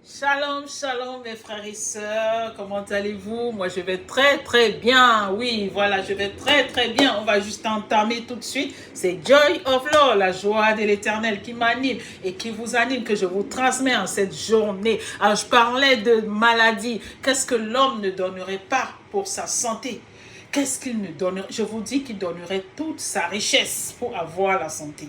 Shalom, shalom mes frères et sœurs, comment allez-vous? Moi je vais très très bien, oui voilà je vais très très bien, on va juste entamer tout de suite, c'est Joy of Lord, la joie de l'éternel qui m'anime et qui vous anime, que je vous transmets en cette journée. Alors je parlais de maladie, qu'est-ce que l'homme ne donnerait pas pour sa santé? Qu'est-ce qu'il ne donnerait? Je vous dis qu'il donnerait toute sa richesse pour avoir la santé.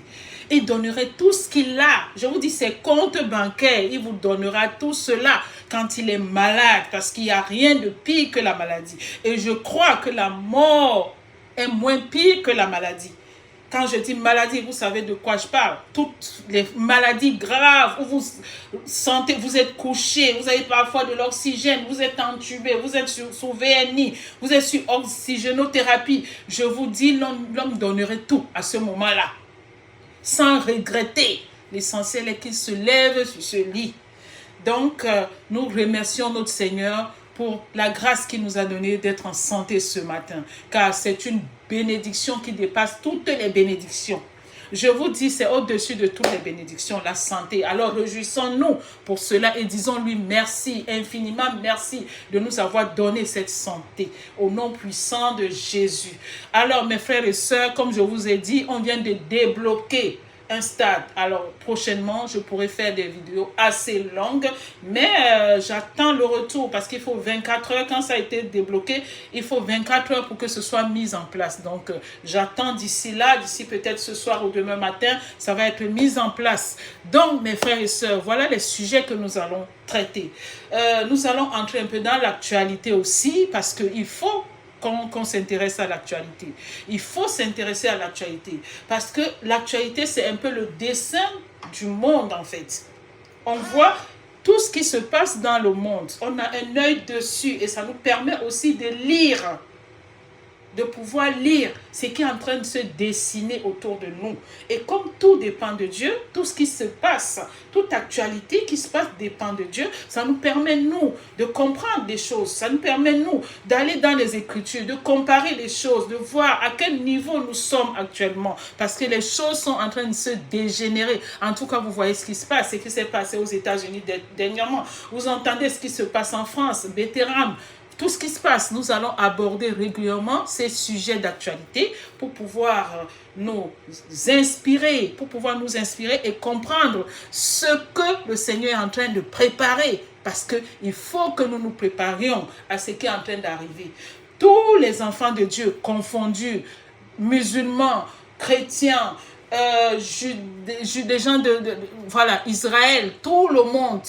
Il donnerait tout ce qu'il a. Je vous dis, ses comptes bancaires, il vous donnera tout cela quand il est malade, parce qu'il n'y a rien de pire que la maladie. Et je crois que la mort est moins pire que la maladie. Quand je dis maladie, vous savez de quoi je parle. Toutes les maladies graves où vous sentez, vous êtes couché, vous avez parfois de l'oxygène, vous êtes entubé, vous êtes sous VNI, vous êtes sur oxygénothérapie. Je vous dis, l'homme donnerait tout à ce moment-là, sans regretter. L'essentiel est qu'il se lève sur ce lit. Donc, nous remercions notre Seigneur pour la grâce qu'il nous a donnée d'être en santé ce matin, car c'est une bénédiction qui dépasse toutes les bénédictions. Je vous dis, c'est au-dessus de toutes les bénédictions, la santé. Alors réjouissons-nous pour cela et disons-lui merci, infiniment merci de nous avoir donné cette santé au nom puissant de Jésus. Alors mes frères et sœurs, comme je vous ai dit, on vient de débloquer un stade. Alors prochainement, je pourrai faire des vidéos assez longues, mais j'attends le retour parce qu'il faut 24 heures. Quand ça a été débloqué, il faut 24 heures pour que ce soit mis en place. Donc j'attends d'ici là, d'ici peut-être ce soir ou demain matin, ça va être mis en place. Donc mes frères et sœurs, voilà les sujets que nous allons traiter. Nous allons entrer un peu dans l'actualité aussi, parce qu'il faut qu'on s'intéresse à l'actualité. Il faut s'intéresser à l'actualité parce que l'actualité, c'est un peu le dessin du monde en fait. On voit tout ce qui se passe dans le monde. On a un œil dessus et ça nous permet aussi de lire, de pouvoir lire ce qui est en train de se dessiner autour de nous. Et comme tout dépend de Dieu, tout ce qui se passe, toute actualité qui se passe dépend de Dieu, ça nous permet, nous, de comprendre des choses. Ça nous permet, nous, d'aller dans les Écritures, de comparer les choses, de voir à quel niveau nous sommes actuellement. Parce que les choses sont en train de se dégénérer. En tout cas, vous voyez ce qui se passe, ce qui s'est passé aux États-Unis dernièrement. Vous entendez ce qui se passe en France, Béthéram. Tout ce qui se passe, nous allons aborder régulièrement ces sujets d'actualité pour pouvoir nous inspirer, et comprendre ce que le Seigneur est en train de préparer. Parce qu'il faut que nous nous préparions à ce qui est en train d'arriver. Tous les enfants de Dieu confondus, musulmans, chrétiens, des gens voilà, Israël, tout le monde